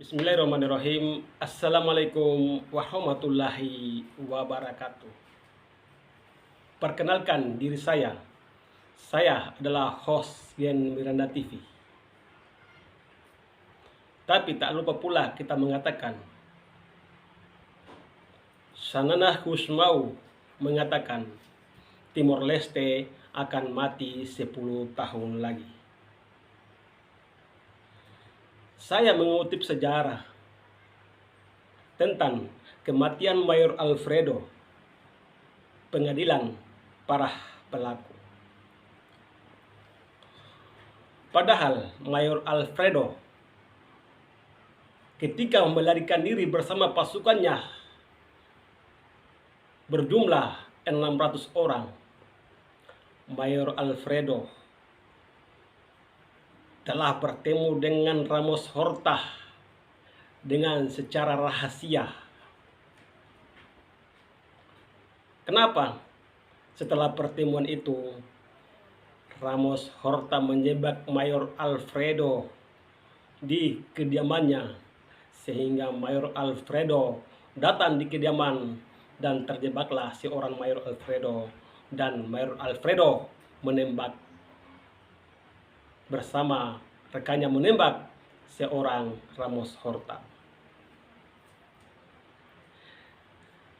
Bismillahirrahmanirrahim. Assalamualaikum warahmatullahi wabarakatuh. Perkenalkan diri saya. Saya adalah host Gen Miranda TV. Tapi tak lupa pula kita mengatakan, Sananah Kusmau mengatakan Timor Leste akan mati 10 tahun lagi. Saya mengutip sejarah tentang kematian Mayor Alfredo, pengadilan para pelaku. Padahal Mayor Alfredo ketika melarikan diri bersama pasukannya berjumlah 600 orang, Mayor Alfredo telah bertemu dengan Ramos Horta dengan secara rahasia. Kenapa? Setelah pertemuan itu, Ramos Horta menjebak Mayor Alfredo di kediamannya, sehingga Mayor Alfredo datang di kediaman dan terjebaklah seorang Mayor Alfredo, dan Mayor Alfredo menembak bersama rekannya menembak seorang Ramos Horta.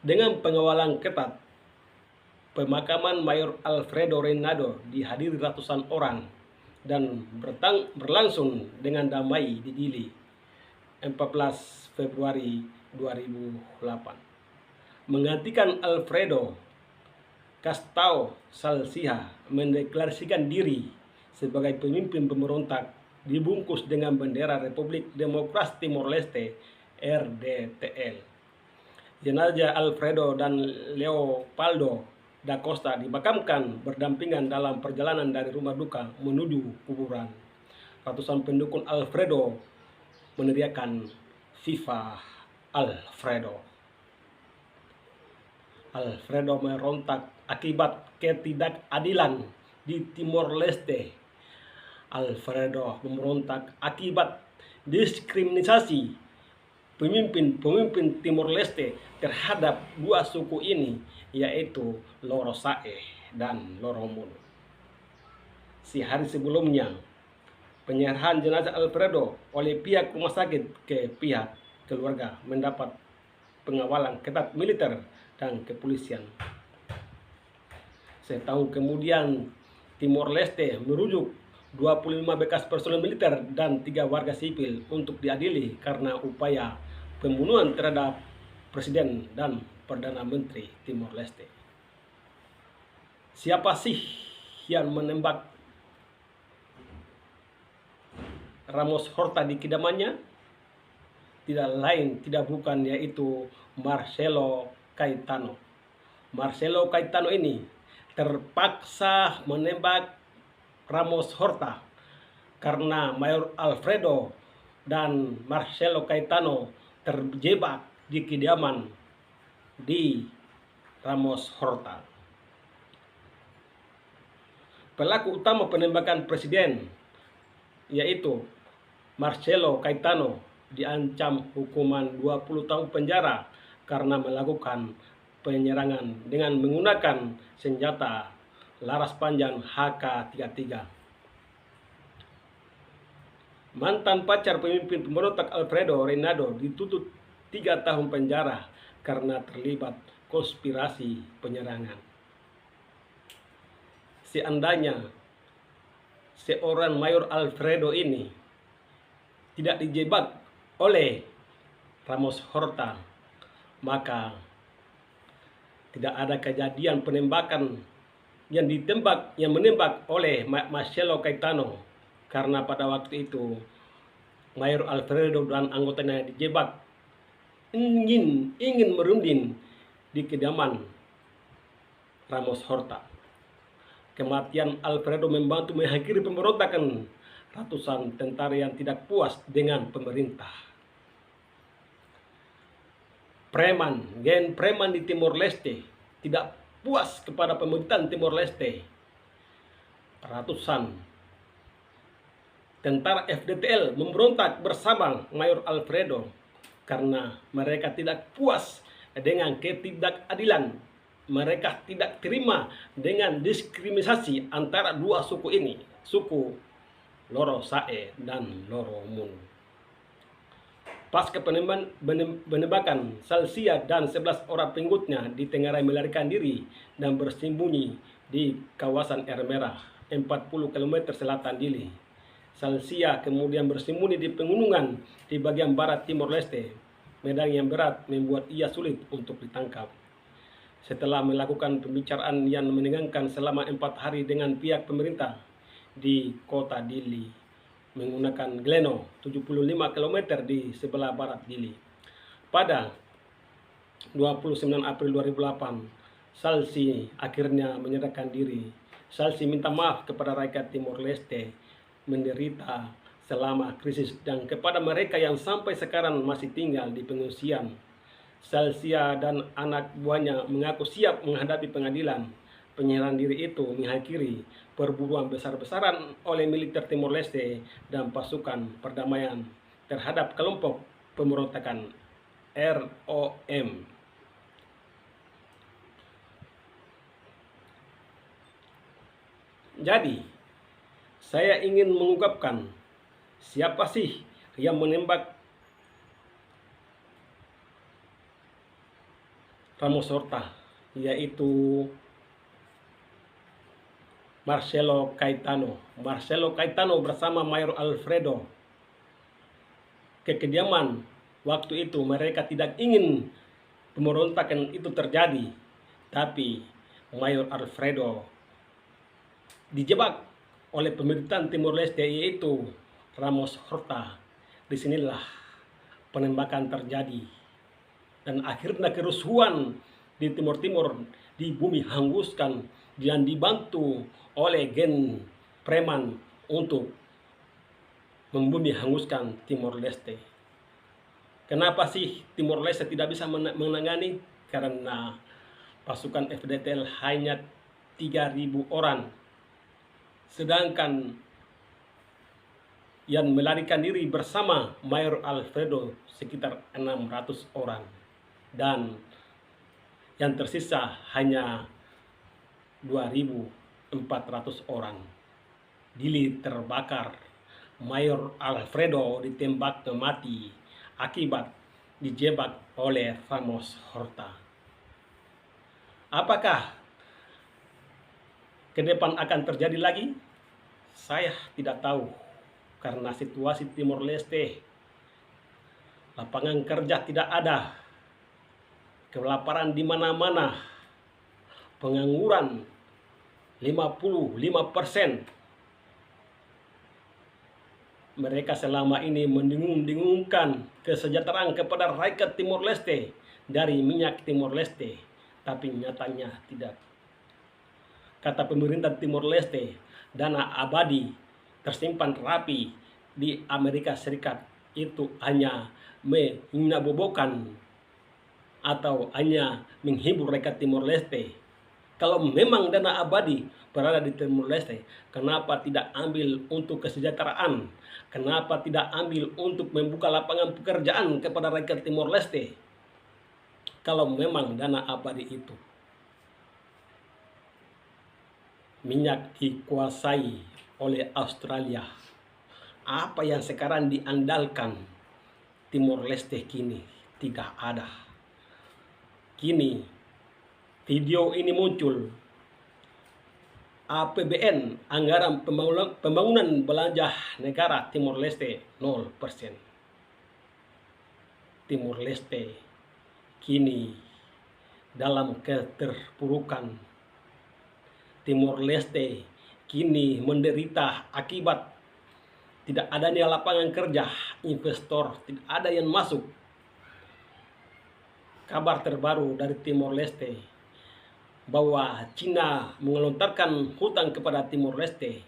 Dengan pengawalan ketat, pemakaman Mayor Alfredo Reynado dihadiri ratusan orang dan berlangsung dengan damai di Dili 14 Februari 2008. Menggantikan Alfredo, Castao Salsiha mendeklarasikan diri sebagai pemimpin pemberontak dibungkus dengan bendera Republik Demokrasi Timor Leste RDTL. Jenazah Alfredo dan Leopoldo da Costa dimakamkan berdampingan dalam perjalanan dari rumah duka menuju kuburan. Ratusan pendukung Alfredo meneriakkan Viva Alfredo. Alfredo merontak akibat ketidakadilan di Timor Leste. Alfredo memberontak akibat diskriminasi pemimpin Timor Leste terhadap dua suku ini, yaitu Loro Sae dan Loro Munu. Sehari sebelumnya, penyerahan jenazah Alfredo oleh pihak rumah sakit ke pihak keluarga mendapat pengawalan ketat militer dan kepolisian. Setahun kemudian, Timor Leste merujuk 25 bekas personel militer dan 3 warga sipil untuk diadili karena upaya pembunuhan terhadap Presiden dan Perdana Menteri Timor Leste. Siapa sih yang menembak Ramos Horta di kediamannya? Tidak lain, tidak bukan, yaitu Marcelo Caetano. Marcelo Caetano ini terpaksa menembak Ramos Horta karena Mayor Alfredo dan Marcelo Caetano terjebak di kediaman di Ramos Horta. Pelaku utama penembakan presiden, yaitu Marcelo Caetano, diancam hukuman 20 tahun penjara karena melakukan penyerangan dengan menggunakan senjata laras panjang HK-33. Mantan pacar pemimpin pemberontak Alfredo Reynado dituntut 3 tahun penjara karena terlibat konspirasi penyerangan. Seandainya seorang Mayor Alfredo ini tidak dijebak oleh Ramos Horta, maka tidak ada kejadian penembakan yang menembak oleh Marcelo Caetano, karena pada waktu itu Mayor Alfredo dan anggotanya dijebak ingin merunding di kediaman Ramos Horta. Kematian Alfredo membantu mengakhiri pemberontakan ratusan tentara yang tidak puas dengan pemerintah. Gen preman di Timor Leste tidak puas kepada pemerintahan Timor Leste. Ratusan tentara FDTL memberontak bersama Mayor Alfredo karena mereka tidak puas dengan ketidakadilan. Mereka tidak terima dengan diskriminasi antara dua suku ini, suku Loro Sae dan Loro Munu. Pasca penembakan, Salsia dan 11 orang pengikutnya ditengarai melarikan diri dan bersembunyi di kawasan Air Merah, 40 km selatan Dili. Salsia kemudian bersembunyi di pegunungan di bagian barat Timor Leste. Medan yang berat membuat ia sulit untuk ditangkap. Setelah melakukan pembicaraan yang menegangkan selama 4 hari dengan pihak pemerintah di kota Dili, menggunakan Gleno, 75 km di sebelah barat Dili. Pada 29 April 2008, Salsi akhirnya menyerahkan diri. Salsi minta maaf kepada rakyat Timor Leste menderita selama krisis dan kepada mereka yang sampai sekarang masih tinggal di pengungsian. Salsia dan anak buahnya mengaku siap menghadapi pengadilan. Penyerahan diri itu mengakhiri perburuan besar-besaran oleh militer Timor Leste dan pasukan perdamaian terhadap kelompok pemberontakan ROM. Jadi, saya ingin mengungkapkan siapa sih yang menembak Ramos Horta, yaitu Marcelo Caetano. Marcelo Caetano bersama Mayor Alfredo ke kediaman. Waktu itu mereka tidak ingin pemberontakan itu terjadi, tapi Mayor Alfredo dijebak oleh pemerintahan Timor Leste, yaitu Ramos Horta. Disinilah penembakan terjadi dan akhirnya kerusuhan di Timor Timur di bumi hanguskan dan dibantu oleh gen preman untuk membumi hanguskan Timor Leste. Kenapa sih Timor Leste tidak bisa menangani? Karena pasukan FDTL hanya 3.000 orang, sedangkan yang melarikan diri bersama Mayor Alfredo sekitar 600 orang, dan yang tersisa hanya 2.400 orang. Dili terbakar, Mayor Alfredo ditembak mati akibat dijebak oleh Ramos Horta. Apakah ke depan akan terjadi lagi? Saya tidak tahu, karena situasi Timor Leste, lapangan kerja tidak ada, kelaparan di mana-mana, pengangguran 55%. Mereka selama ini mendengung-dengungkan kesejahteraan kepada rakyat Timor Leste dari minyak Timor Leste, tapi nyatanya tidak. Kata pemerintah Timor Leste, dana abadi tersimpan rapi di Amerika Serikat itu hanya menyabobokan atau hanya menghibur rakyat Timor Leste. Kalau memang dana abadi berada di Timor Leste, kenapa tidak ambil untuk kesejahteraan? Kenapa tidak ambil untuk membuka lapangan pekerjaan kepada rakyat Timor Leste? Kalau memang dana abadi itu, minyak dikuasai oleh Australia, apa yang sekarang diandalkan Timor Leste kini tidak ada. Kini video ini muncul, APBN, anggaran pembangunan belanja negara Timor Leste 0%. Timor Leste kini dalam keterpurukan. Timor Leste kini menderita akibat tidak adanya lapangan kerja, investor tidak ada yang masuk. Kabar terbaru dari Timor Leste bahwa Cina mengelontarkan hutang kepada Timor Leste.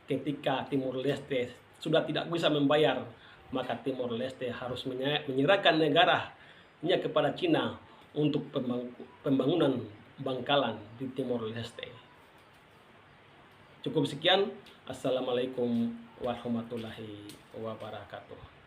Ketika Timor Leste sudah tidak bisa membayar, maka Timor Leste harus menyerahkan negaranya kepada Cina untuk pembangunan bangkalan di Timor Leste. Cukup sekian. Assalamualaikum warahmatullahi wabarakatuh.